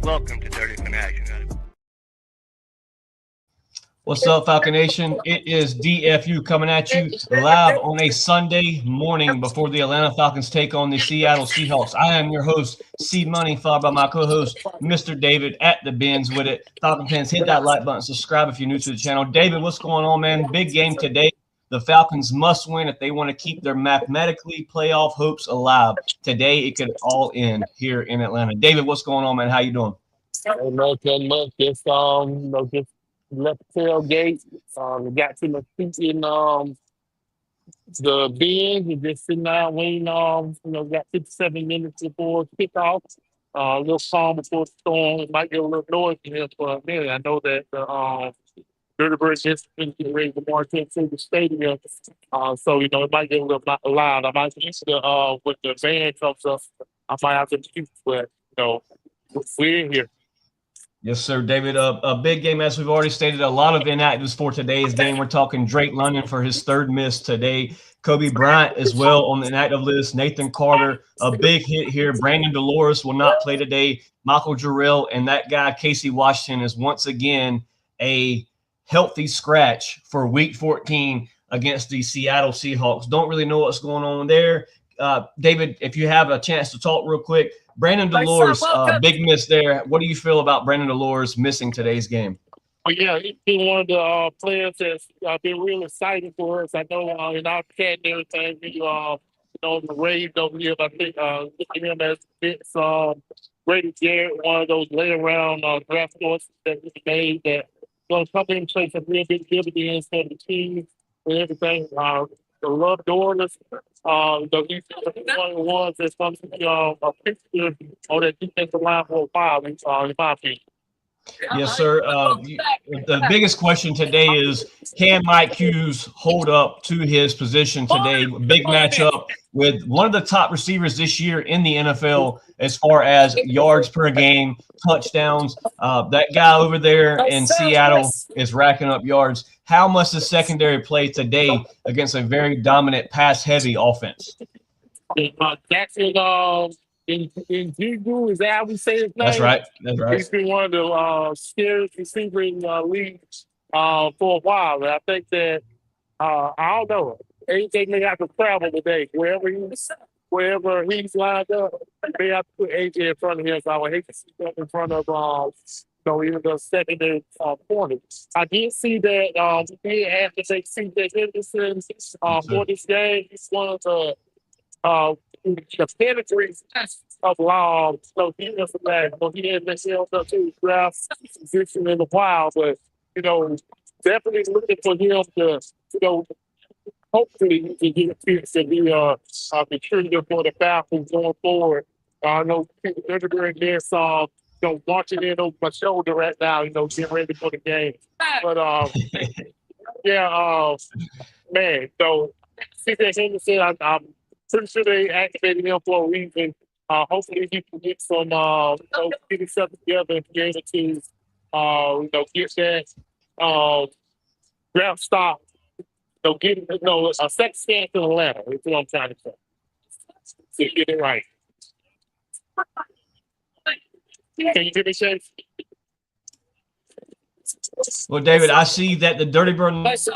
Welcome to Dirty Fanatics. What's up, Falcon Nation? It is DFU coming at you live on a Sunday morning before the Atlanta Falcons take on the Seattle Seahawks. I am your host, C Money, followed by my co-host, Mr. David at the Bins with it. Falcon fans, hit that like button, subscribe if you're new to the channel. David, what's going on, man? Big game today. The Falcons must win if they want to keep their mathematically playoff hopes alive. Today, it could all end here in Atlanta. David, what's going on, man? How you doing? Nothing much. Just just left the tailgate. Got to the seat in the bins and just sitting down waiting. Got 57 minutes before kickoff. A little calm before the storm. It might get a little noisy here for a minute. I know that the Dirty Birds just been getting ready to march into the stadium. So it might get a little loud. I might just when the band comes up, I might have to shoot, but we're in here. Yes, sir, David. A big game, as we've already stated. A lot of inactives for today's game. We're talking Drake London for his third miss today. Kobe Bryant as well on the inactive list. Nathan Carter, a big hit here. Brandon Dolores will not play today. Michael Jarrell and that guy, Casey Washington, is once again a healthy scratch for Week 14 against the Seattle Seahawks. Don't really know what's going on there. David, if you have a chance to talk real quick, Brandon Dolores, big miss there. What do you feel about Brandon Dolores missing today's game? Well, yeah, he's been one of the players that's been real exciting for us. I know in our chat and everything, the rave over here, I think him as Vince Brady Garrett, one of those lay-around draft choices that we made that going to come in and play some real big dividends for the team and everything. The love Doris, he's one of the ones that's going to be a picture on that defensive line for a while, in my opinion. Yes, sir. The biggest question today is, can Mike Hughes hold up to his position today? Big matchup with one of the top receivers this year in the NFL as far as yards per game, touchdowns. That guy over there in Seattle is racking up yards. How must the secondary play today against a very dominant pass-heavy offense? Jackson in Juju, is that how we say his name? That's right. He's been one of the scariest receivers in the league for a while. And I think that I don't know. AJ may have to travel today. Wherever he's lined up, they have to put AJ in front of him. So I would hate to see that in front of even the secondary corner. I did see that we did have to take CJ Henderson for this game. He's one of the pedigrees of Long. So he was back. Well, he hadn't been held up to his draft position in a while, but definitely looking for him to hopefully he can get a chance to be a contributor for the Falcons going forward. I know everybody there saw launching in over my shoulder right now, getting ready for the game. But man, so CJ Henderson, I'm pretty sure they activated him for a reason. Hopefully he can get some get himself together and be able to get that draft stock. Get a second chance in Atlanta. That's what I'm trying to say. So get it right. Can you hear me, Shane? Well, David, I see that the Dirty Bird it's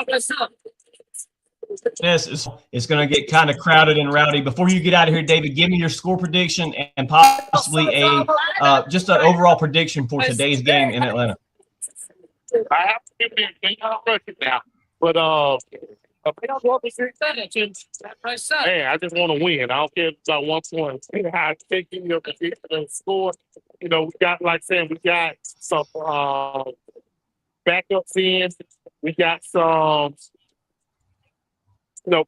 going to get kind of crowded and rowdy. Before you get out of here, David, give me your score prediction and possibly just an overall prediction for today's game in Atlanta. I have to give you a record now, but man, I just want to win. I don't care about 1 point. I take your prediction and score. We got, like I said, we got some backups in. We got some,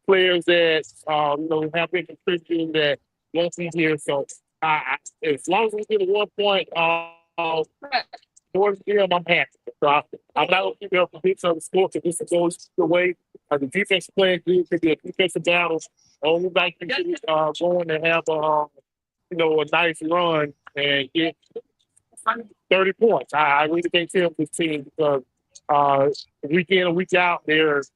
players that have been contributing that won't be here. So as long as we get a 1 point towards them, I'm happy. So I'm not going to give up a big the score because this goes the way. The defense playing good. Could be a defensive battle. Only like to get going and have a nice run and get 30 points. I really can't tell this team because week in and week out, there's,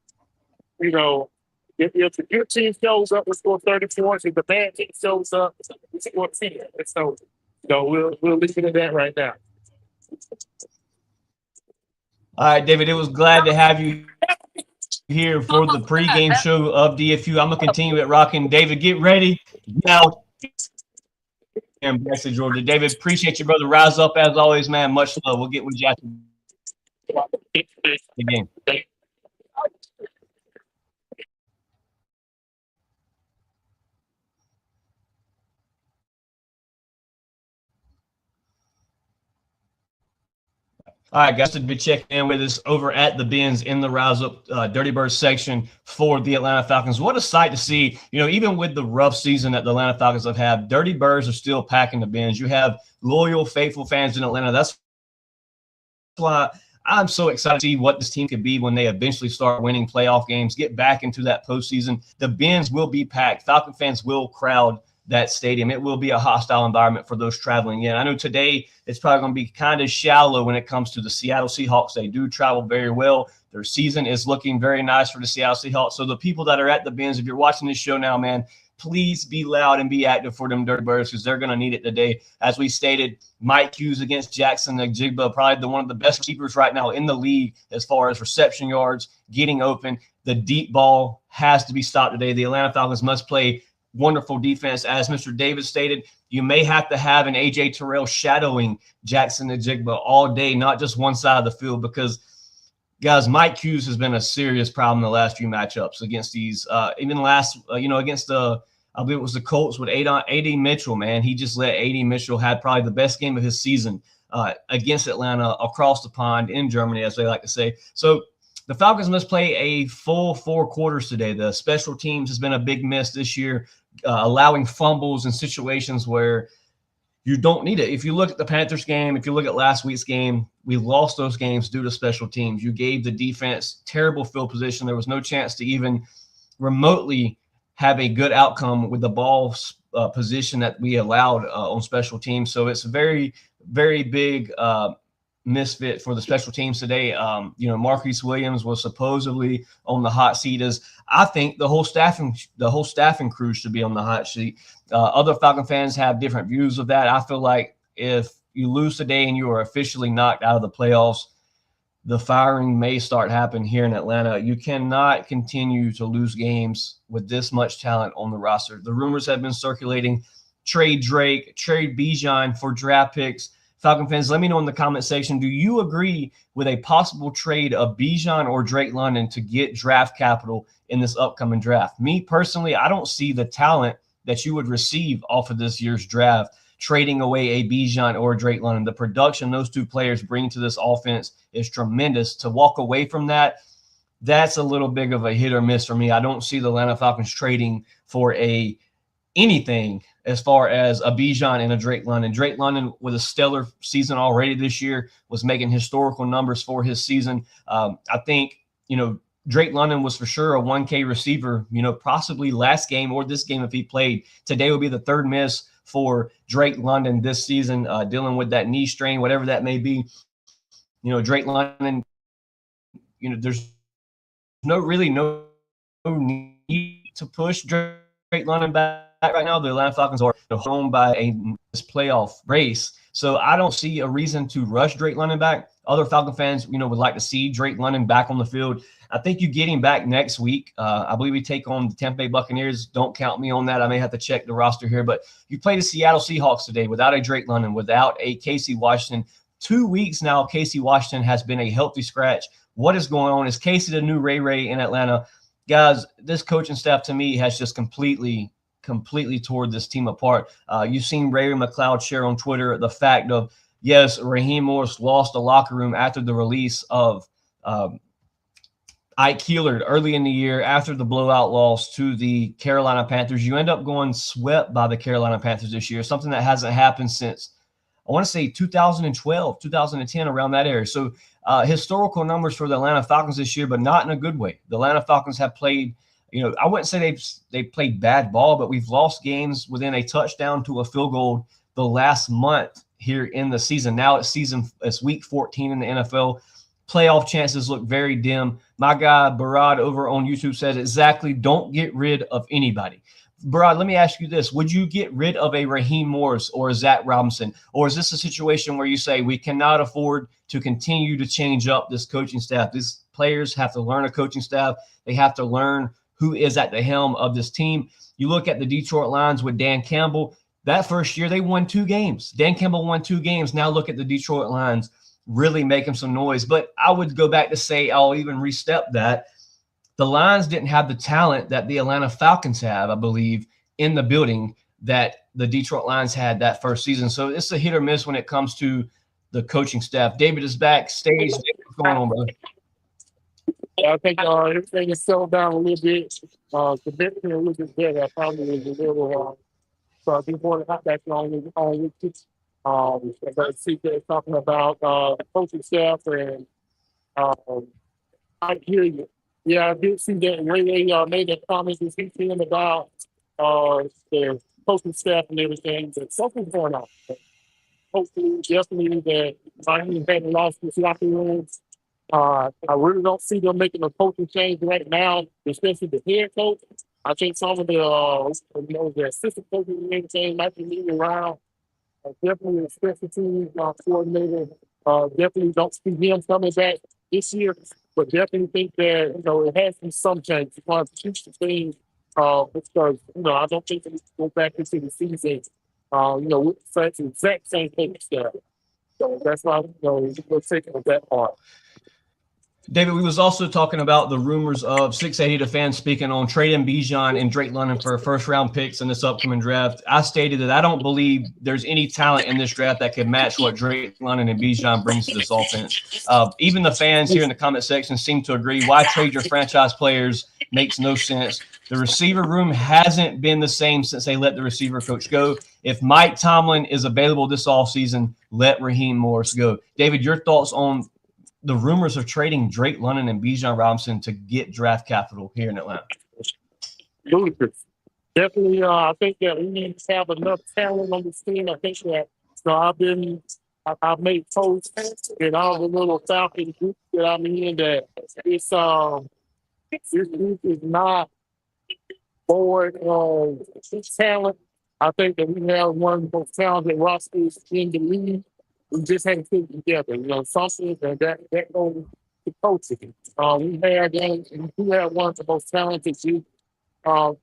if the good team shows up, we score 30 points. If the bad team shows up, we score 10. And so, we'll leave it at that right now. All right, David, it was glad to have you here for the pregame show of DFU. I'm going to continue it rocking. David, get ready now. And bless Georgia. David, appreciate you, brother. Rise up as always, man. Much love. We'll get with you after the game. All right, guys, to be checking in with us over at the Bins in the Rise Up Dirty Birds section for the Atlanta Falcons. What a sight to see. Even with the rough season that the Atlanta Falcons have had, Dirty Birds are still packing the Bins. You have loyal, faithful fans in Atlanta. That's why I'm so excited to see what this team could be when they eventually start winning playoff games, get back into that postseason. The Bins will be packed. Falcon fans will crowd that stadium. It will be a hostile environment for those traveling in. I know today it's probably going to be kind of shallow when it comes to the Seattle Seahawks. They do travel very well. Their season is looking very nice for the Seattle Seahawks. So the people that are at the Bins, if you're watching this show now, man, please be loud and be active for them Dirty Birds because they're going to need it today. As we stated, Mike Hughes against Jackson Njigba, probably one of the best receivers right now in the league as far as reception yards, getting open. The deep ball has to be stopped today. The Atlanta Falcons must play wonderful defense. As Mr. David stated, you may have to have an A.J. Terrell shadowing Jackson Njigba all day, not just one side of the field, because, guys, Mike Hughes has been a serious problem in the last few matchups against these, even last, against I believe it was the Colts with A.D. Mitchell, man. He just let A.D. Mitchell had probably the best game of his season against Atlanta across the pond in Germany, as they like to say. So the Falcons must play a full 4 quarters today. The special teams has been a big miss this year, allowing fumbles in situations where you don't need it. If you look at the Panthers game, if you look at last week's game, we lost those games due to special teams. You gave the defense terrible field position. There was no chance to even remotely have a good outcome with the ball position that we allowed on special teams. So it's a very, very big misfit for the special teams today. Marquise Williams was supposedly on the hot seat. As I think the whole staffing crew should be on the hot seat. Other Falcon fans have different views of that. I feel like if you lose today and you are officially knocked out of the playoffs, the firing may start happening here in Atlanta. You cannot continue to lose games with this much talent on the roster. The rumors have been circulating: trade Drake, trade Bijan for draft picks. Falcon fans, let me know in the comment section, do you agree with a possible trade of Bijan or Drake London to get draft capital in this upcoming draft? Me personally, I don't see the talent that you would receive off of this year's draft trading away a Bijan or Drake London. The production those two players bring to this offense is tremendous. To walk away from that, that's a little big of a hit or miss for me. I don't see the Atlanta Falcons trading for anything as far as a Bijan and a Drake London. Drake London, with a stellar season already this year, was making historical numbers for his season. I think, Drake London was for sure a 1K receiver, possibly last game or this game if he played. Today would be the third miss for Drake London this season, dealing with that knee strain, whatever that may be. Drake London, there's no need to push Drake London back right now. The Atlanta Falcons are home by a playoff race. So I don't see a reason to rush Drake London back. Other Falcon fans, would like to see Drake London back on the field. I think you get him back next week. I believe we take on the Tampa Bay Buccaneers. Don't count me on that. I may have to check the roster here. But you play the Seattle Seahawks today without a Drake London, without a Casey Washington. 2 weeks now, Casey Washington has been a healthy scratch. What is going on? Is Casey the new Ray Ray in Atlanta? Guys, this coaching staff to me has just completely tore this team apart. You've seen Ray McLeod share on Twitter the fact of, yes, Raheem Morris lost the locker room after the release of Ike Keeler early in the year after the blowout loss to the Carolina Panthers. You end up going swept by the Carolina Panthers this year, something that hasn't happened since, I want to say 2012, 2010, around that area. So historical numbers for the Atlanta Falcons this year, but not in a good way. The Atlanta Falcons have played, I wouldn't say they've played bad ball, but we've lost games within a touchdown to a field goal the last month here in the season. Now it's week 14 in the NFL. Playoff chances look very dim. My guy Barad over on YouTube says exactly, don't get rid of anybody. Barad, let me ask you this. Would you get rid of a Raheem Morris or a Zach Robinson? Or is this a situation where you say we cannot afford to continue to change up this coaching staff? These players have to learn a coaching staff. They have to learn who is at the helm of this team. You look at the Detroit Lions with Dan Campbell. That first year, they won 2 games. Dan Campbell won 2 games. Now look at the Detroit Lions really making some noise. But I would go back to say, I'll even re-step that. The Lions didn't have the talent that the Atlanta Falcons have, I believe, in the building that the Detroit Lions had that first season. So it's a hit or miss when it comes to the coaching staff. David is backstage. What's going on, brother? I think everything is settled down a little bit. The bit a little bit better. I probably was a little so I think want to hop back on with this. As I see they're talking about the coaching staff, and I hear you. Yeah, I did see that Ray made that comment this weekend about the coaching staff and everything. But something's going on. Hopefully, definitely that Miami hadn't lost his locker room. I really don't see them making a coaching change right now, especially the head coach. I think some of the assistant coaches and everything might be moving around. Definitely a special team coordinator. Definitely don't see him coming back this year, but definitely think that it has to be some change. You want to teach the team because I don't think they go back into the season with such exact same thing stuff. So that's why we're taking that part. David, we was also talking about the rumors of 680 The Fan speaking on trading Bijan and Drake London for first-round picks in this upcoming draft. I stated that I don't believe there's any talent in this draft that could match what Drake London and Bijan brings to this offense. Even the fans here in the comment section seem to agree. Why trade your franchise players makes no sense. The receiver room hasn't been the same since they let the receiver coach go. If Mike Tomlin is available this offseason, let Raheem Morris go. David, your thoughts on the rumors of trading Drake London and Bijan Robinson to get draft capital here in Atlanta? Ludicrous. Definitely, I think that we need to have enough talent on this team. I think that I've made posts in all the little Falcon groups that I'm in that this group is not void of talent. I think that we have one of the most talented rosters in the league. We just haven't put it together. Something that goes to coaching. We have one of the most talented youth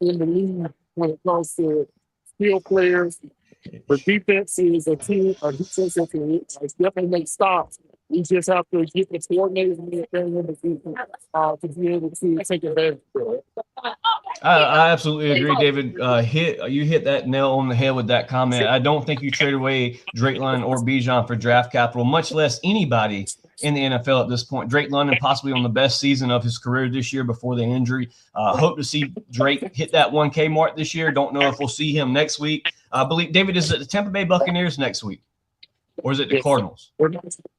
in the league when it comes to skill players. The defense is a team, defensive team. It definitely makes stops. We just have to get the coordinators and everything in the defense to be able to take advantage of it. I absolutely agree, David. You hit that nail on the head with that comment. I don't think you trade away Drake London or Bijan for draft capital, much less anybody in the NFL at this point. Drake London possibly on the best season of his career this year before the injury. Hope to see Drake hit that 1K mark this year. Don't know if we'll see him next week. I believe, David, is it the Tampa Bay Buccaneers next week? Or is it the Cardinals?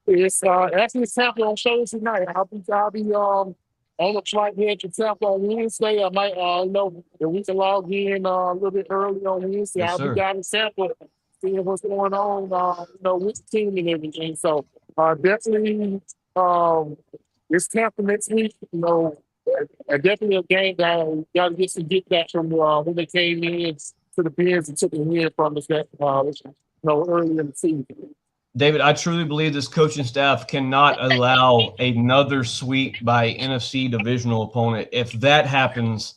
It's actually Tampa on shows tonight. I'll be on the flight here to Tampa on Wednesday. I might the week to log in a little bit early on Wednesday. Yes, I'll be down in Tampa seeing what's going on, with the team and everything. So definitely it's Tampa next week. Definitely a game that we got to get some get back from when they came in to the Bears and took a win from us early in the season. David, I truly believe this coaching staff cannot allow another sweep by NFC divisional opponent. If that happens,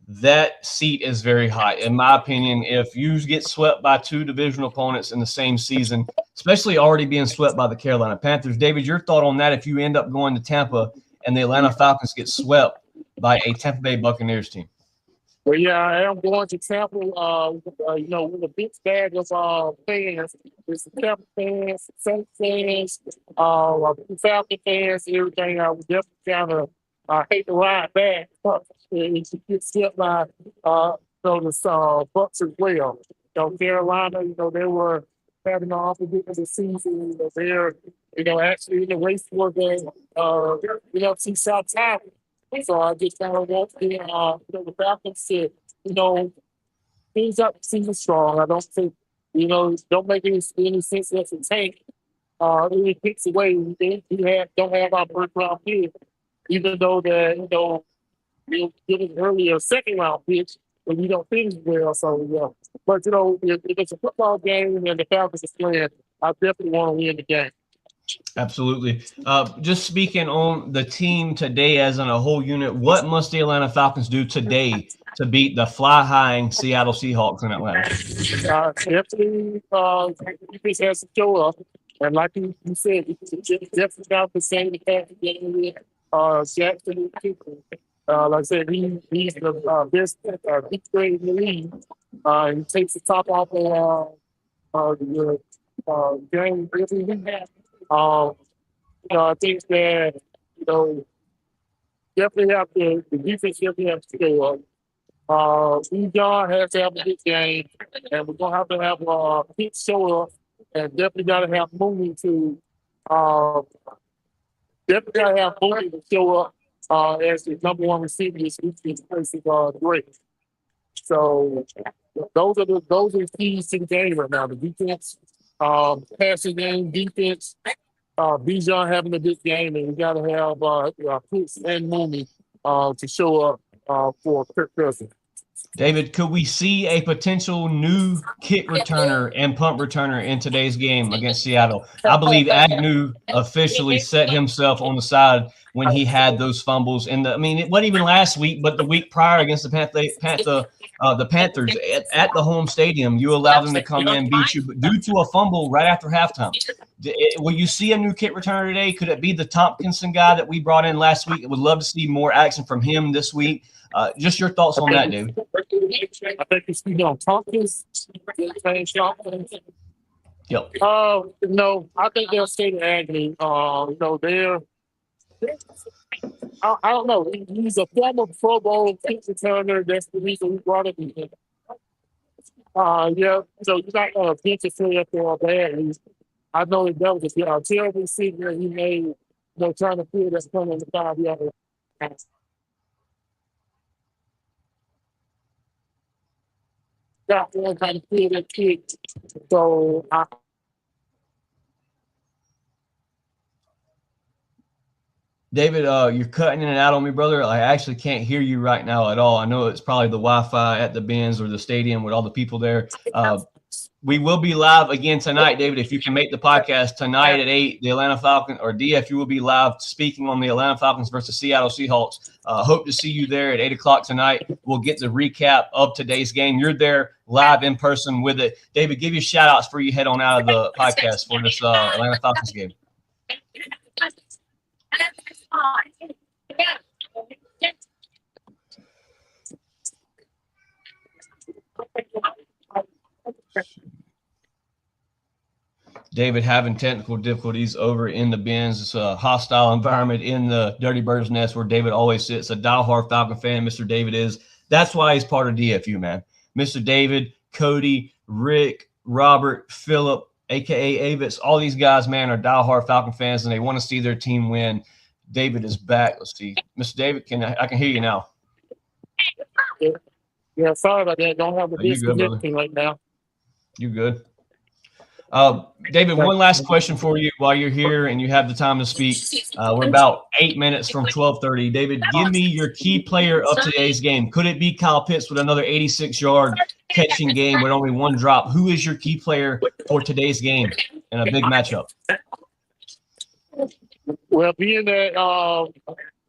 that seat is very high. In my opinion, if you get swept by 2 divisional opponents in the same season, especially already being swept by the Carolina Panthers, David, your thought on that if you end up going to Tampa and the Atlanta Falcons get swept by a Tampa Bay Buccaneers team? Well, yeah, I am going to Tampa. With a big bag of fans. There's the Tampa fans, Saints fans, Falcon fans, everything. I would definitely kind of hate to ride back. It gets hit by the Bucks as well. Carolina, they were having an awful bit of the season. They're, actually in the race for the NFC South title. So I just kind of want the Falcons to, things up the season strong. I don't think, don't make any sense that's a tank. Any picks away. Don't have our first round pick, even though we'll get an earlier second round pick when you don't finish well. So, yeah. But, if it's a football game and the Falcons are playing, I definitely want to win the game. Absolutely. Just speaking on the team today as in a whole unit, what must the Atlanta Falcons do today to beat the fly-high Seattle Seahawks in Atlanta? Definitely, defense has to show up. And like you said, definitely got the same attack getting with Jackson. Like I said, he's the best big grade in the league. He takes the top off of the game every week. I think that, definitely have the defense definitely have to show up. John has to have a good game, and we're gonna have Pete show up, and definitely gotta have Mooney to show up as the number one receiver this week in place of Drake. So those are the keys to the game right now. The defense, passing game, defense. Bijan having a good game, and we got to have Pitts and Mooney to show up for Kirk Cousins. David, could we see a potential new kick returner and punt returner in today's game against Seattle? I believe Agnew officially set himself on the side when he had those fumbles. It wasn't even last week, but the week prior against the Panthers at the home stadium, you allowed them to come in and beat you, but due to a fumble right after halftime. Will you see a new kick returner today? Could it be the Tompkinson guy that we brought in last week? I would love to see more action from him this week. Just your thoughts on that, David. I think it's Tompkins. Yep. No, I think they'll stay to Agnew. They're. I don't know. He's a former Pro Bowl kick returner. That's the reason we brought him in. Yeah. So you're not going to bench a player for a bad reason. I know that was a terrible decision he made. Trying to feel that's coming in the 5-yard. Got one kind of feel that kick. So David, you're cutting in and out on me, brother. I actually can't hear you right now at all. I know it's probably the Wi-Fi at the Benz or the stadium with all the people there. We will be live again tonight, David. If you can make the podcast tonight at 8, the Atlanta Falcons, or DF, you will be live speaking on the Atlanta Falcons versus Seattle Seahawks. Hope to see you there at 8 o'clock tonight. We'll get the recap of today's game. You're there live in person with it. David, give you shout outs before you head on out of the podcast for this Atlanta Falcons game. David having technical difficulties over in the Benz. It's a hostile environment in the Dirty Bird's Nest where David always sits. A diehard Falcon fan, Mr. David is. That's why he's part of DFU, man. Mr. David, Cody, Rick, Robert, Phillip, a.k.a. Avitz, all these guys, man, are diehard Falcon fans, and they want to see their team win. David is back. Let's see. Mr. David, I can hear you now. Yeah, sorry about that. Don't have the best connection right now. You good? David, one last question for you while you're here and you have the time to speak. We're about 8 minutes from 12:30. David, give me your key player of today's game. Could it be Kyle Pitts with another 86-yard catching game with only one drop? Who is your key player for today's game in a big matchup? Well, being that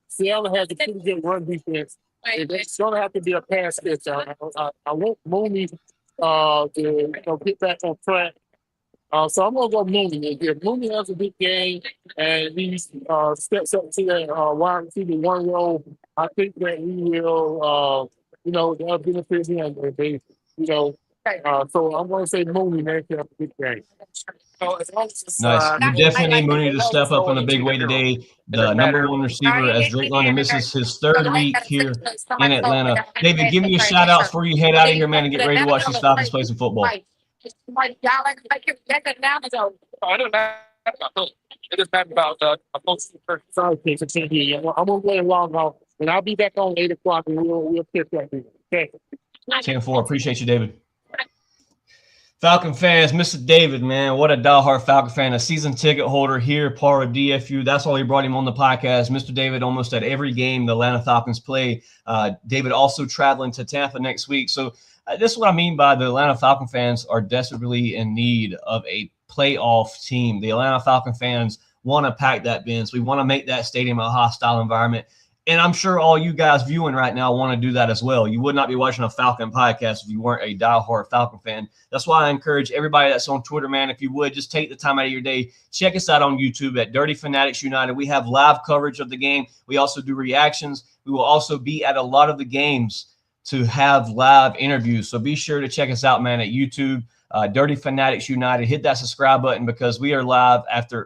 Seattle has a pretty good run defense, it's going to have to be a pass catch. I want Mooney to get back on track. So I'm going to go Mooney. If Mooney has a big game and he steps up to that wide receiver one role, I think that he will they'll benefit him if they, so I'm going to say Mooney next year, big game. So as long as it's, Nice. We definitely need Mooney to as long as step it's up in going a big into the way middle, today. it The doesn't number matter. one receiver, as Drake London misses his third week here in Atlanta. David, give me your shout outs before you head out of here, man, and get ready to watch these Falcons play some football. I don't know. It is not about most sorry, case of TV. I'm gonna play a long haul, and I'll be back on 8 o'clock, and we'll pick that. Okay. 10-4. Appreciate you, David. Falcon fans, Mr. David, man, what a diehard Falcon fan, a season ticket holder here, part of DFU. That's why we brought him on the podcast. Mr. David, almost at every game the Atlanta Falcons play. David also traveling to Tampa next week. So this is what I mean by the Atlanta Falcon fans are desperately in need of a playoff team. The Atlanta Falcon fans want to pack that Benz. We want to make that stadium a hostile environment. And I'm sure all you guys viewing right now want to do that as well. You would not be watching a Falcon podcast if you weren't a diehard Falcon fan. That's why I encourage everybody that's on Twitter, man, if you would, just take the time out of your day. Check us out on YouTube at Dirty Fanatics United. We have live coverage of the game. We also do reactions. We will also be at a lot of the games to have live interviews. So be sure to check us out, man, at YouTube, Dirty Fanatics United. Hit that subscribe button because we are live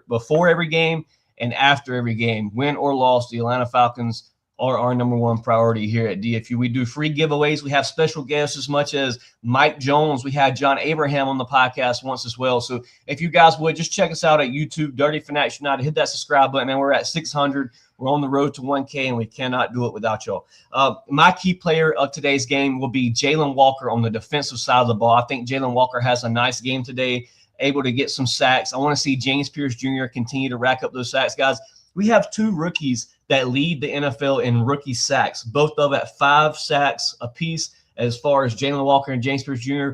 before every game and after every game. Win or loss, the Atlanta Falcons are our number one priority here at DFU. We do free giveaways. We have special guests as much as Mike Jones. We had John Abraham on the podcast once as well. So if you guys would, just check us out at YouTube, Dirty Fanatics United. Hit that subscribe button, man. We're at 600. We're on the road to 1K, and we cannot do it without y'all. My key player of today's game will be Jalen Walker on the defensive side of the ball. I think Jalen Walker has a nice game today, able to get some sacks. I want to see James Pierce Jr. continue to rack up those sacks, guys. We have two rookies that lead the NFL in rookie sacks, both of at 5 sacks apiece, as far as Jalen Walker and James Pierce Jr.,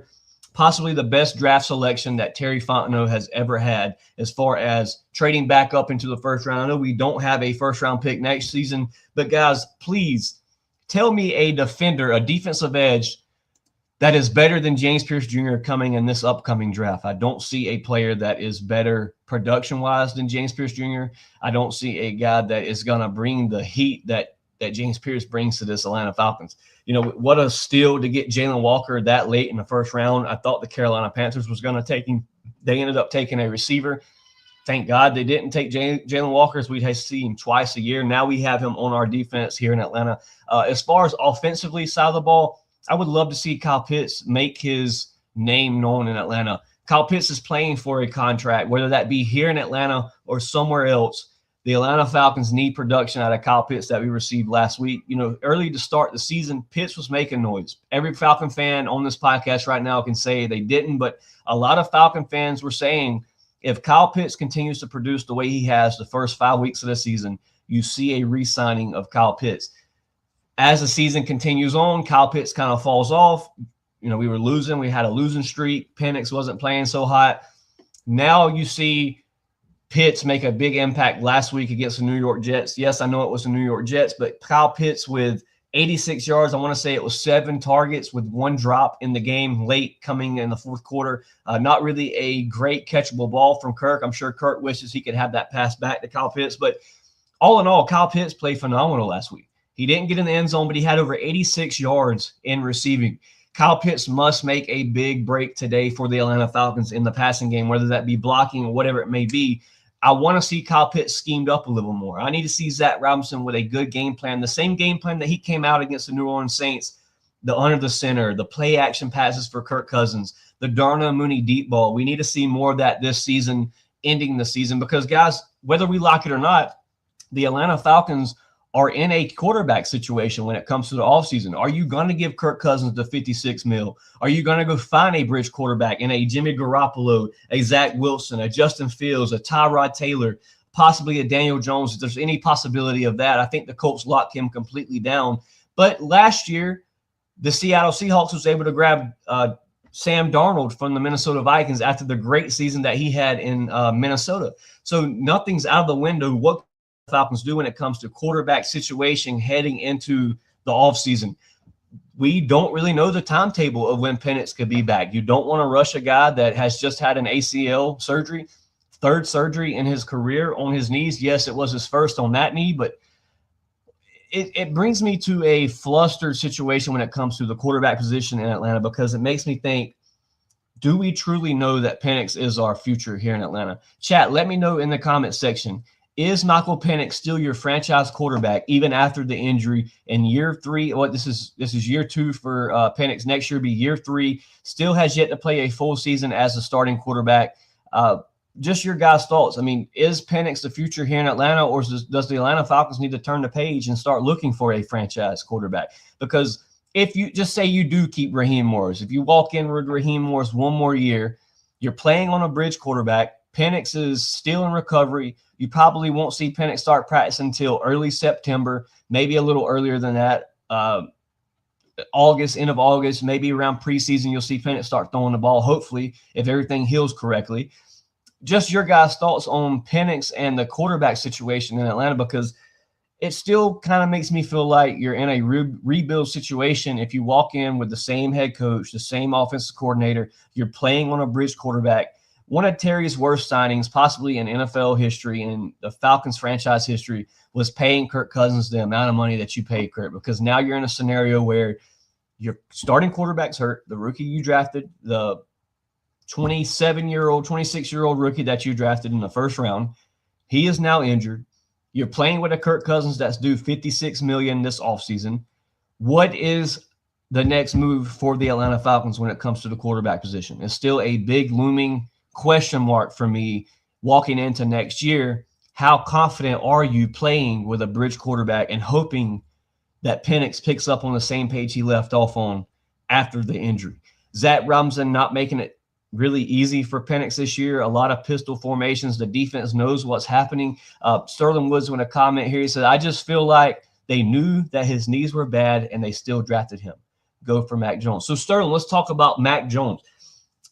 possibly the best draft selection that Terry Fontenot has ever had as far as trading back up into the first round. I know we don't have a first-round pick next season, but, guys, please tell me a defender, a defensive edge, that is better than James Pierce Jr. coming in this upcoming draft. I don't see a player that is better production-wise than James Pierce Jr. I don't see a guy that is going to bring the heat that James Pierce brings to this Atlanta Falcons. What a steal to get Jalen Walker that late in the first round. I thought the Carolina Panthers was going to take him. They ended up taking a receiver. Thank God they didn't take Jalen Walker, as we'd see him twice a year. Now we have him on our defense here in Atlanta. As far as offensively side of the ball, I would love to see Kyle Pitts make his name known in Atlanta. Kyle Pitts is playing for a contract, whether that be here in Atlanta or somewhere else. The Atlanta Falcons need production out of Kyle Pitts that we received last week. Early to start the season, Pitts was making noise. Every Falcon fan on this podcast right now can say they didn't, but a lot of Falcon fans were saying if Kyle Pitts continues to produce the way he has the first 5 weeks of the season, you see a re-signing of Kyle Pitts. As the season continues on, Kyle Pitts kind of falls off. We were losing. We had a losing streak. Penix wasn't playing so hot. Now you see Pitts make a big impact last week against the New York Jets. Yes, I know it was the New York Jets, but Kyle Pitts with 86 yards. I want to say it was 7 targets with 1 drop in the game late coming in the fourth quarter. Not really a great catchable ball from Kirk. I'm sure Kirk wishes he could have that pass back to Kyle Pitts. But all in all, Kyle Pitts played phenomenal last week. He didn't get in the end zone, but he had over 86 yards in receiving. Kyle Pitts must make a big break today for the Atlanta Falcons in the passing game, whether that be blocking or whatever it may be. I want to see Kyle Pitts schemed up a little more. I need to see Zach Robinson with a good game plan, the same game plan that he came out against the New Orleans Saints, the under the center, the play action passes for Kirk Cousins, the Darnell Mooney deep ball. We need to see more of that this season, ending the season, because, guys, whether we like it or not, the Atlanta Falcons are in a quarterback situation when it comes to the offseason. Are you going to give Kirk Cousins the $56 million? Are you going to go find a bridge quarterback in a Jimmy Garoppolo, a Zach Wilson, a Justin Fields, a Tyrod Taylor, possibly a Daniel Jones? If there's any possibility of that, I think the Colts locked him completely down. But last year, the Seattle Seahawks was able to grab Sam Darnold from the Minnesota Vikings after the great season that he had in Minnesota. So nothing's out of the window. What Falcons do when it comes to quarterback situation heading into the offseason. We don't really know the timetable of when Penix could be back. You don't want to rush a guy that has just had an ACL surgery, 3rd surgery in his career on his knees. Yes, it was his first on that knee, but it brings me to a flustered situation when it comes to the quarterback position in Atlanta, because it makes me think, do we truly know that Penix is our future here in Atlanta? Chat, let me know in the comment section. Is Michael Penix still your franchise quarterback even after the injury in year 3? Well, this is year 2 for Penix. Next year will be year 3. Still has yet to play a full season as a starting quarterback. Just your guys' thoughts. I mean, is Penix the future here in Atlanta, or does the Atlanta Falcons need to turn the page and start looking for a franchise quarterback? Because if you just say you do keep Raheem Morris, if you walk in with Raheem Morris one more year, you're playing on a bridge quarterback. Penix is still in recovery. You probably won't see Penix start practice until early September, maybe a little earlier than that. August, end of August, maybe around preseason, you'll see Penix start throwing the ball, hopefully, if everything heals correctly. Just your guys' thoughts on Penix and the quarterback situation in Atlanta, because it still kind of makes me feel like you're in a rebuild situation. If you walk in with the same head coach, the same offensive coordinator, you're playing on a bridge quarterback. One of Terry's worst signings, possibly in NFL history and the Falcons franchise history, was paying Kirk Cousins the amount of money that you paid Kirk, because now you're in a scenario where your starting quarterback's hurt, the rookie you drafted, the 27-year-old, 26-year-old rookie that you drafted in the first round, he is now injured. You're playing with a Kirk Cousins that's due $56 million this offseason. What is the next move for the Atlanta Falcons when it comes to the quarterback position? It's still a big looming question mark for me walking into next year. How confident are you playing with a bridge quarterback and hoping that Penix picks up on the same page he left off on after the injury? Zach Robinson not making it really easy for Penix this year. A lot of pistol formations. The defense knows what's happening. Sterling Woods, in a comment here, he said, I just feel like they knew that his knees were bad and they still drafted him. Go for Mac Jones. So, Sterling, let's talk about Mac Jones.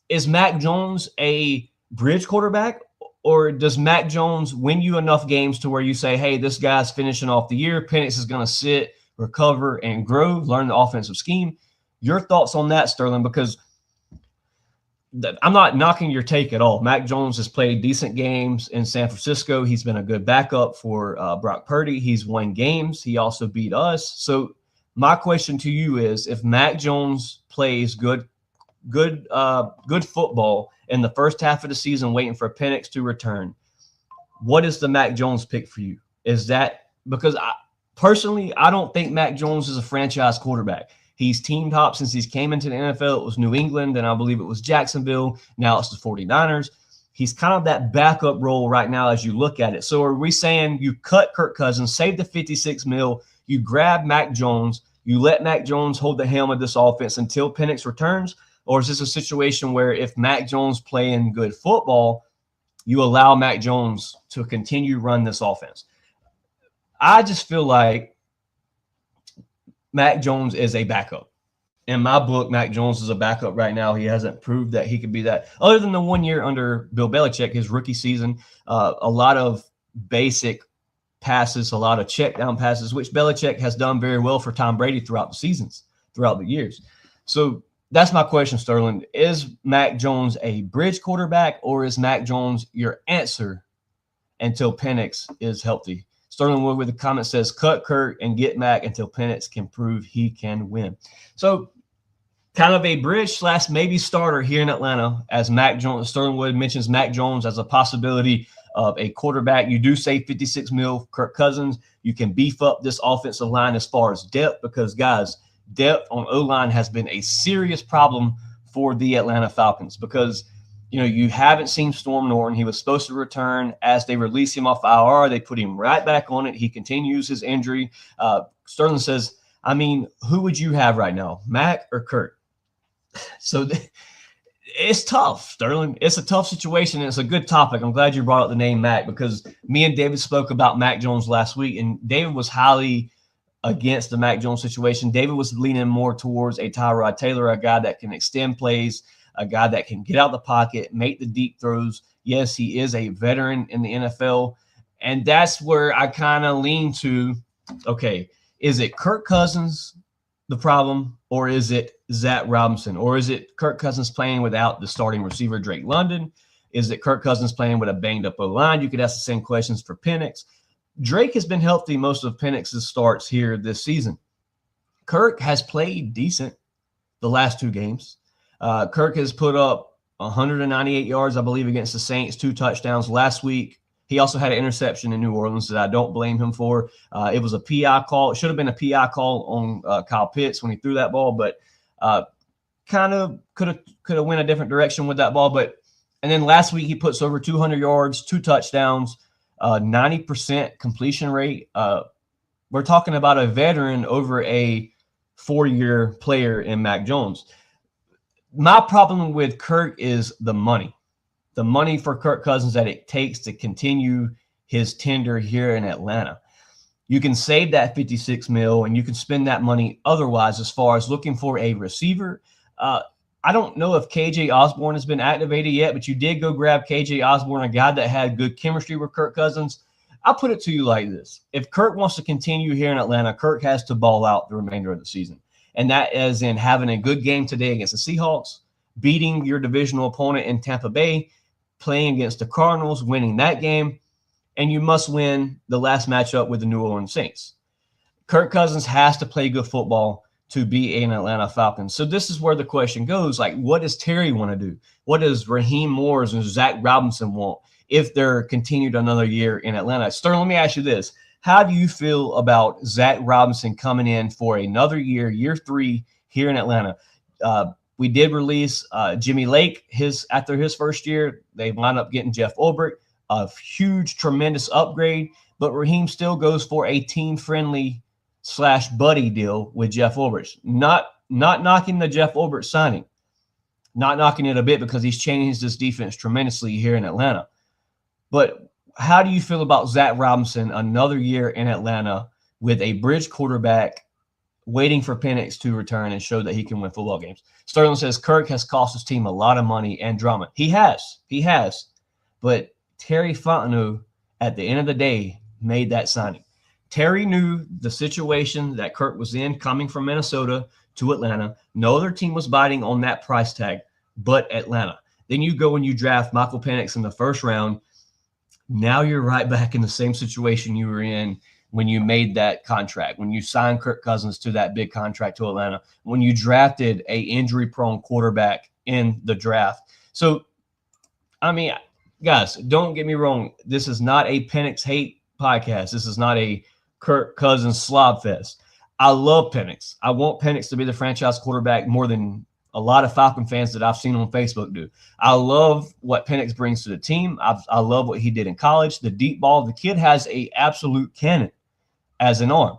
Is Mac Jones a bridge quarterback, or does Mac Jones win you enough games to where you say, hey, this guy's finishing off the year, Penix is going to sit, recover, and grow, learn the offensive scheme? Your thoughts on that, Sterling, because I'm not knocking your take at all. Mac Jones has played decent games in San Francisco. He's been a good backup for Brock Purdy. He's won games. He also beat us. So my question to you is, if Mac Jones plays good football in the first half of the season, waiting for Penix to return, what is the Mac Jones pick for you? Is that because personally, I don't think Mac Jones is a franchise quarterback. He's team top since he's came into the NFL. It was New England, and I believe it was Jacksonville. Now it's the 49ers. He's kind of that backup role right now as you look at it. So are we saying you cut Kirk Cousins, save the $56 million, you grab Mac Jones, you let Mac Jones hold the helm of this offense until Penix returns? Or is this a situation where if Mac Jones playing good football, you allow Mac Jones to continue run this offense? I just feel like Mac Jones is a backup. In my book, Mac Jones is a backup right now. He hasn't proved that he could be that. Other than the 1 year under Bill Belichick, his rookie season, a lot of basic passes, a lot of check down passes, which Belichick has done very well for Tom Brady throughout the seasons, throughout the years. So that's my question, Sterling. Is Mac Jones a bridge quarterback, or is Mac Jones your answer until Penix is healthy? Sterling Wood with a comment says, cut Kirk and get Mac until Penix can prove he can win. So kind of a bridge / maybe starter here in Atlanta as Mac Jones. Sterling Wood mentions Mac Jones as a possibility of a quarterback. You do say $56 million Kirk Cousins. You can beef up this offensive line as far as depth, because, guys, depth on O-line has been a serious problem for the Atlanta Falcons, because you haven't seen Storm Norton. He was supposed to return. As they release him off IR, they put him right back on it. He continues his injury. Sterling says, I mean, who would you have right now, Mac or Kurt? So it's tough, Sterling. It's a tough situation, and it's a good topic. I'm glad you brought up the name Mac, because me and David spoke about Mac Jones last week, and David was highly against the Mac Jones situation. David was leaning more towards a Tyrod Taylor, a guy that can extend plays, a guy that can get out the pocket, make the deep throws. Yes, he is a veteran in the NFL. And that's where I kind of lean to, okay, is it Kirk Cousins the problem, or is it Zach Robinson? Or is it Kirk Cousins playing without the starting receiver, Drake London? Is it Kirk Cousins playing with a banged-up O-line? You could ask the same questions for Penix. Drake has been healthy most of Penix's starts here this season. Kirk has played decent the last 2 games. Kirk has put up 198 yards, I believe, against the Saints, 2 touchdowns last week. He also had an interception in New Orleans that I don't blame him for. It was a PI call. It should have been a PI call on Kyle Pitts when he threw that ball, but kind of could have went a different direction with that ball. And then last week he puts over 200 yards, 2 touchdowns, 90% completion rate. We're talking about a veteran over a 4-year player in Mac Jones. My problem with Kirk is the money. The money for Kirk Cousins that it takes to continue his tenure here in Atlanta. You can save that $56 million and you can spend that money otherwise as far as looking for a receiver. I don't know if KJ Osborne has been activated yet, but you did go grab KJ Osborne, a guy that had good chemistry with Kirk Cousins. I'll put it to you like this. If Kirk wants to continue here in Atlanta, Kirk has to ball out the remainder of the season. And that is in having a good game today against the Seahawks, beating your divisional opponent in Tampa Bay, playing against the Cardinals, winning that game, and you must win the last matchup with the New Orleans Saints. Kirk Cousins has to play good football to be an Atlanta Falcons. So this is where the question goes, like, what does Terry want to do? What does Raheem Morris and Zach Robinson want if they're continued another year in Atlanta? Sterling, let me ask you this. How do you feel about Zach Robinson coming in for another year, year 3 here in Atlanta? We did release Jimmy Lake after his first year. They wound up getting Jeff Ulbrich, a huge, tremendous upgrade. But Raheem still goes for a team-friendly / buddy deal with Jeff Ulbrich. Not knocking the Jeff Ulbrich signing. Not knocking it a bit because he's changed this defense tremendously here in Atlanta. But how do you feel about Zach Robinson another year in Atlanta with a bridge quarterback waiting for Penix to return and show that he can win football games? Sterling says Kirk has cost his team a lot of money and drama. He has. But Terry Fontenot, at the end of the day, made that signing. Terry knew the situation that Kirk was in coming from Minnesota to Atlanta. No other team was biting on that price tag but Atlanta. Then you go and you draft Michael Penix in the first round. Now you're right back in the same situation you were in when you made that contract, when you signed Kirk Cousins to that big contract to Atlanta, when you drafted a injury-prone quarterback in the draft. So, I mean, guys, don't get me wrong. This is not a Penix hate podcast. This is not a Kirk Cousins slob fest. I love Penix. I want Penix to be the franchise quarterback more than a lot of Falcon fans that I've seen on Facebook do. I love what Penix brings to the team. I love what he did in college, the deep ball. The kid has an absolute cannon as an arm.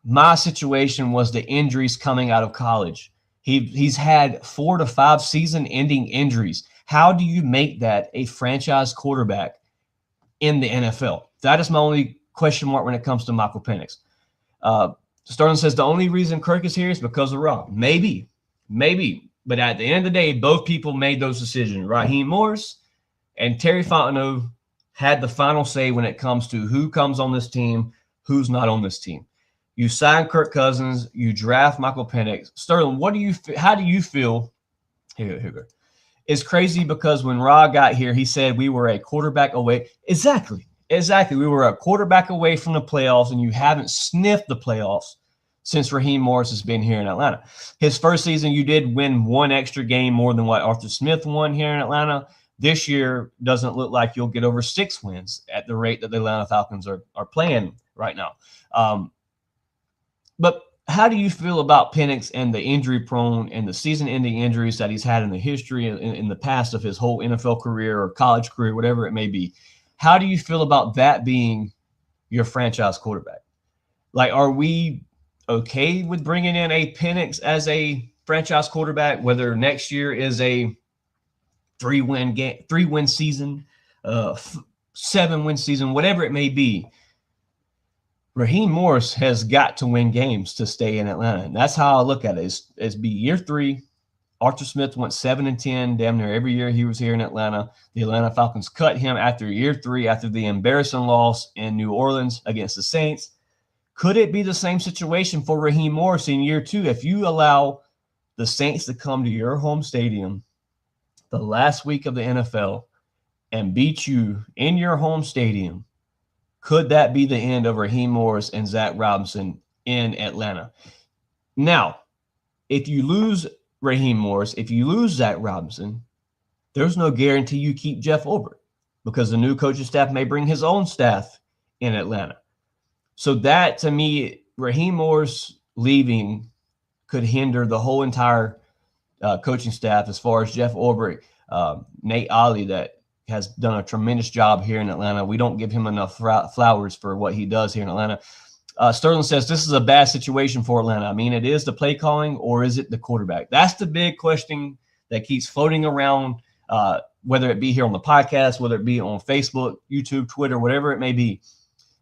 My situation was the injuries coming out of college. He's had 4 to 5 season-ending injuries. How do you make that a franchise quarterback in the NFL? That is my only question mark when it comes to Michael Penix. Sterling says the only reason Kirk is here is because of Rob. Maybe. But at the end of the day, both people made those decisions. Raheem Morris and Terry Fontenot had the final say when it comes to who comes on this team, who's not on this team. You sign Kirk Cousins, you draft Michael Penix. Sterling, how do you feel? Here. It's crazy because when Ra got here, he said we were a quarterback away. Exactly. We were a quarterback away from the playoffs, and you haven't sniffed the playoffs since Raheem Morris has been here in Atlanta. His first season, you did win 1 extra game more than what Arthur Smith won here in Atlanta. This year doesn't look like you'll get over 6 wins at the rate that the Atlanta Falcons are playing right now. But how do you feel about Penix and the injury-prone and the season-ending injuries that he's had in the history in the past of his whole NFL career or college career, whatever it may be? How do you feel about that being your franchise quarterback? Like, are we okay with bringing in a Penix as a franchise quarterback, whether next year is a 3-win season, 7-win season, whatever it may be? Raheem Morris has got to win games to stay in Atlanta. And that's how I look at it. It's be year 3. Arthur Smith went 7-10 damn near every year he was here in Atlanta. The Atlanta Falcons cut him after year 3 after the embarrassing loss in New Orleans against the Saints. Could it be the same situation for Raheem Morris in year 2 if you allow the Saints to come to your home stadium the last week of the NFL and beat you in your home stadium Could that be the end of Raheem Morris and Zach Robinson in Atlanta? Now, if you lose Raheem Morris, if you lose Zach Robinson, there's no guarantee you keep Jeff Ulbrich because the new coaching staff may bring his own staff in Atlanta. So that, to me, Raheem Morris leaving could hinder the whole entire coaching staff as far as Jeff Ulbrich, Nate Ollie, that has done a tremendous job here in Atlanta. We don't give him enough flowers for what he does here in Atlanta. Sterling says this is a bad situation for Atlanta. I mean, it is the play calling or is it the quarterback? That's the big question that keeps floating around, whether it be here on the podcast, whether it be on Facebook, YouTube, Twitter, whatever it may be.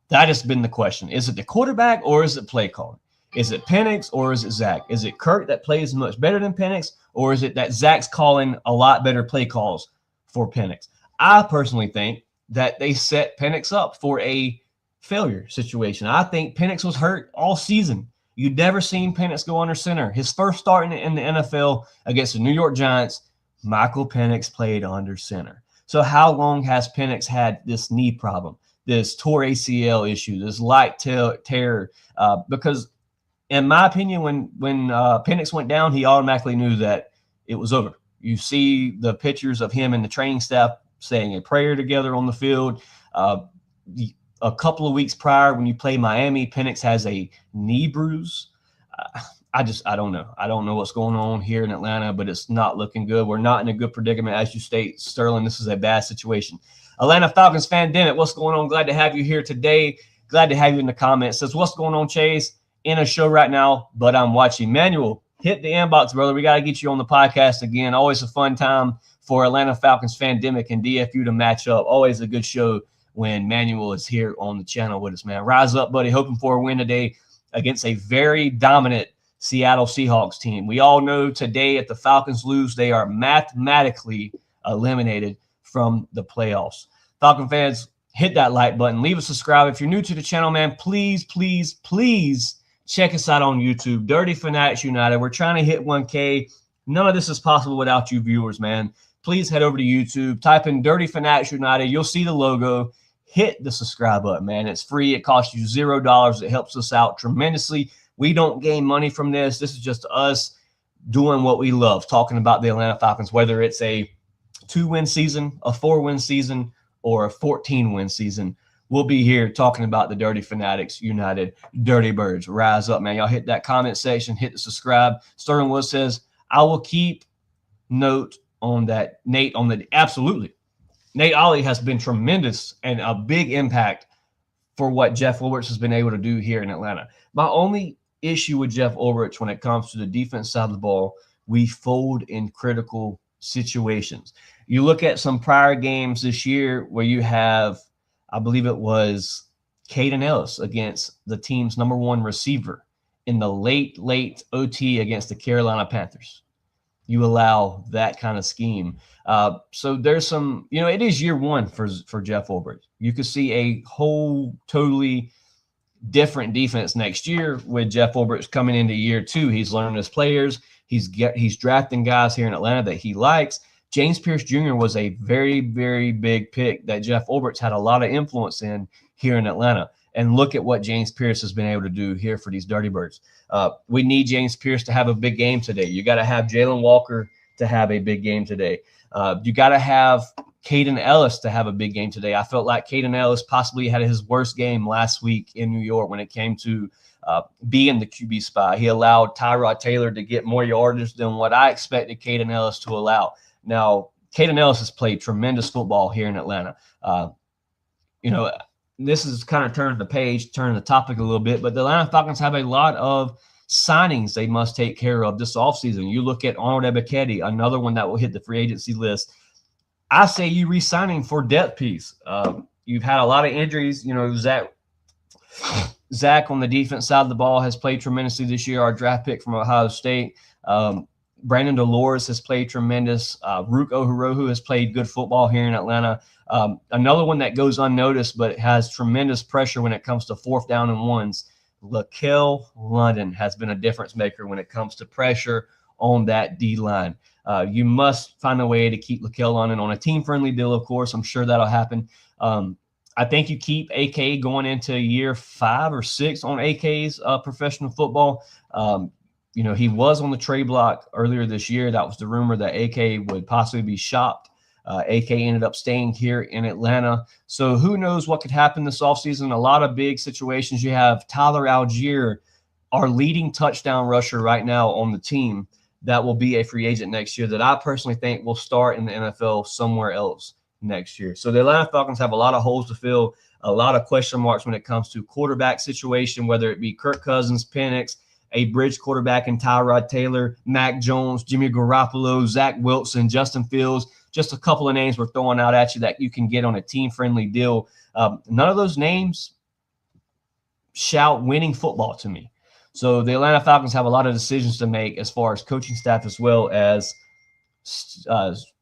That has been the question. Is it the quarterback or is it play calling? Is it Penix or is it Zach? Is it Kirk that plays much better than Penix, or is it that Zach's calling a lot better play calls for Penix? I personally think that they set Penix up for a failure situation. I think Penix was hurt all season. You'd never seen Penix go under center. His first start in the NFL against the New York Giants, Michael Penix played under center. So how long has Penix had this knee problem, this tore ACL issue, this light tear? Because in my opinion, when Penix went down, he automatically knew that it was over. You see the pictures of him and the training staff saying a prayer together on the field. A couple of weeks prior, when you play Miami, Penix has a knee bruise. I don't know. I don't know what's going on here in Atlanta, but it's not looking good. We're not in a good predicament. As you state, Sterling, this is a bad situation. Atlanta Falcons fan, Dennett, what's going on? Glad to have you here today. Glad to have you in the comments. Says, what's going on, Chase? In a show right now, but I'm watching. Manuel, hit the inbox, brother. We got to get you on the podcast again. Always a fun time for Atlanta Falcons Fandemic and DFU to match up. Always a good show when Manuel is here on the channel with us, man. Rise up, buddy. Hoping for a win today against a very dominant Seattle Seahawks team. We all know today if the Falcons lose, they are mathematically eliminated from the playoffs. Falcon fans, hit that like button. Leave a subscribe. If you're new to the channel, man, please check us out on YouTube. Dirty Fanatics United. We're trying to hit 1K. None of this is possible without you viewers, man. Please head over to YouTube. Type in Dirty Fanatics United. You'll see the logo. Hit the subscribe button, man. It's free. It costs you $0. It helps us out tremendously. We don't gain money from this. This is just us doing what we love, talking about the Atlanta Falcons, whether it's a 2-win season, a 4-win season, or a 14-win season. We'll be here talking about the Dirty Fanatics United, Dirty Birds. Rise up, man. Y'all hit that comment section, hit the subscribe. Sterling Wood says, I will keep note on that. Nate, absolutely. Nate Ollie has been tremendous and a big impact for what Jeff Ulbrich has been able to do here in Atlanta. My only issue with Jeff Ulbrich when it comes to the defense side of the ball, we fold in critical situations. You look at some prior games this year where you have, I believe it was Caden Ellis against the team's #1 receiver in the late OT against the Carolina Panthers. You allow that kind of scheme. So there's some, it is year one for Jeff Ulbrich. You could see a whole totally different defense next year with Jeff Ulbrich coming into year 2. He's learning his players. He's drafting guys here in Atlanta that he likes. James Pierce Jr. was a very, very big pick that Jeff Ulbrich had a lot of influence in here in Atlanta. And look at what James Pierce has been able to do here for these Dirty Birds. We need James Pierce to have a big game today. You got to have Jalen Walker to have a big game today. You got to have Caden Ellis to have a big game today. I felt like Caden Ellis possibly had his worst game last week in New York when it came to being the QB spy. He allowed Tyrod Taylor to get more yardage than what I expected Caden Ellis to allow. Now, Caden Ellis has played tremendous football here in Atlanta. This is kind of turning the topic a little bit, but the Atlanta Falcons have a lot of signings they must take care of this offseason. You look at Arnold Ebiketie, another one that will hit the free agency list. I say you re-signing for depth piece. You've had a lot of injuries. Zach on the defense side of the ball has played tremendously this year, our draft pick from Ohio State. Brandon Dolores has played tremendous. Rook Ohurohu has played good football here in Atlanta. Another one that goes unnoticed but has tremendous pressure when it comes to 4th down and 1s. Lakel London has been a difference maker when it comes to pressure on that D-line. You must find a way to keep Lakel London on a team-friendly deal, of course. I'm sure that'll happen. I think you keep AK going into year 5 or 6 on AK's professional football. He was on the trade block earlier this year. That was the rumor that AK would possibly be shopped. AK ended up staying here in Atlanta. So who knows what could happen this offseason? A lot of big situations. You have Tyler Algier, our leading touchdown rusher right now on the team, that will be a free agent next year, that I personally think will start in the NFL somewhere else next year. So the Atlanta Falcons have a lot of holes to fill, a lot of question marks when it comes to quarterback situation, whether it be Kirk Cousins, Penix, a bridge quarterback in Tyrod Taylor, Mac Jones, Jimmy Garoppolo, Zach Wilson, Justin Fields. Just a couple of names we're throwing out at you that you can get on a team-friendly deal. None of those names shout winning football to me. So the Atlanta Falcons have a lot of decisions to make as far as coaching staff, as well as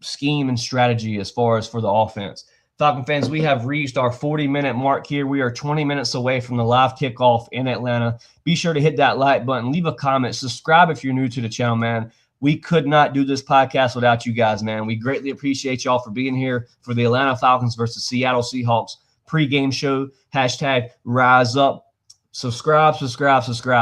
scheme and strategy as far as for the offense. Falcon fans, we have reached our 40-minute mark here. We are 20 minutes away from the live kickoff in Atlanta. Be sure to hit that like button, leave a comment, subscribe if you're new to the channel, man. We could not do this podcast without you guys, man. We greatly appreciate y'all for being here for the Atlanta Falcons versus Seattle Seahawks pregame show. Hashtag Rise Up. Subscribe,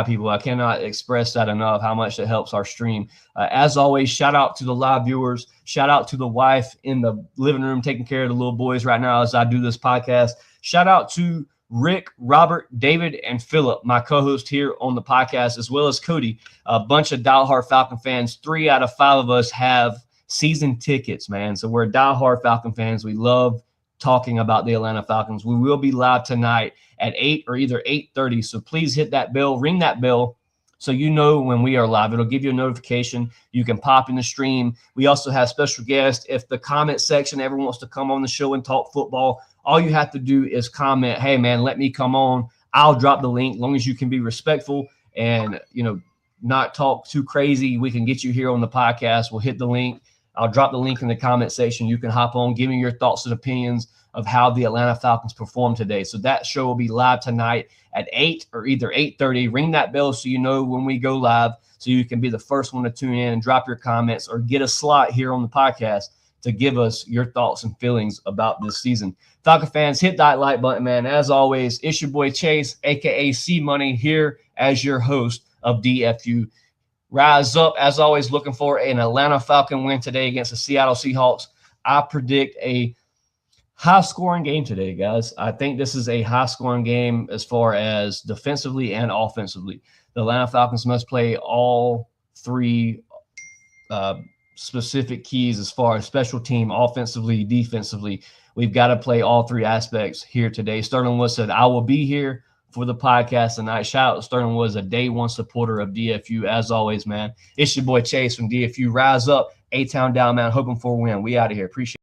people. I cannot express that enough, how much it helps our stream. As always, shout out to the live viewers. Shout out to the wife in the living room taking care of the little boys right now as I do this podcast. Shout out to Rick, Robert, David, and Philip, my co-host here on the podcast, as well as Cody. A bunch of diehard Falcon fans. 3 out of 5 of us have season tickets, man. So we're diehard Falcon fans. We love talking about the Atlanta Falcons. We will be live tonight at 8 or either 8:30. So please hit that bell, ring that bell, so you know when we are live. It'll give you a notification. You can pop in the stream. We also have special guests. If the comment section ever wants to come on the show and talk football, all you have to do is comment, hey, man, let me come on. I'll drop the link. As long as you can be respectful and, not talk too crazy, we can get you here on the podcast. We'll hit the link. I'll drop the link in the comment section. You can hop on, give me your thoughts and opinions of how the Atlanta Falcons performed today. So that show will be live tonight at 8 or either 8:30. Ring that bell so you know when we go live, so you can be the first one to tune in and drop your comments or get a slot here on the podcast to give us your thoughts and feelings about this season. Falcon fans, hit that like button, man. As always, it's your boy Chase, a.k.a. C-Money, here as your host of DFU. Rise up, as always, looking for an Atlanta Falcon win today against the Seattle Seahawks. I predict a high-scoring game today, guys. I think this is a high-scoring game as far as defensively and offensively. The Atlanta Falcons must play all 3 specific keys as far as special team, offensively, defensively. We've got to play all 3 aspects here today. Sterling Wood said, I will be here for the podcast tonight. Shout out to Sterling Wood, a day one supporter of DFU. As always, man, it's your boy Chase from DFU. Rise up, A-Town down, man. Hoping for a win. We out of here. Appreciate it.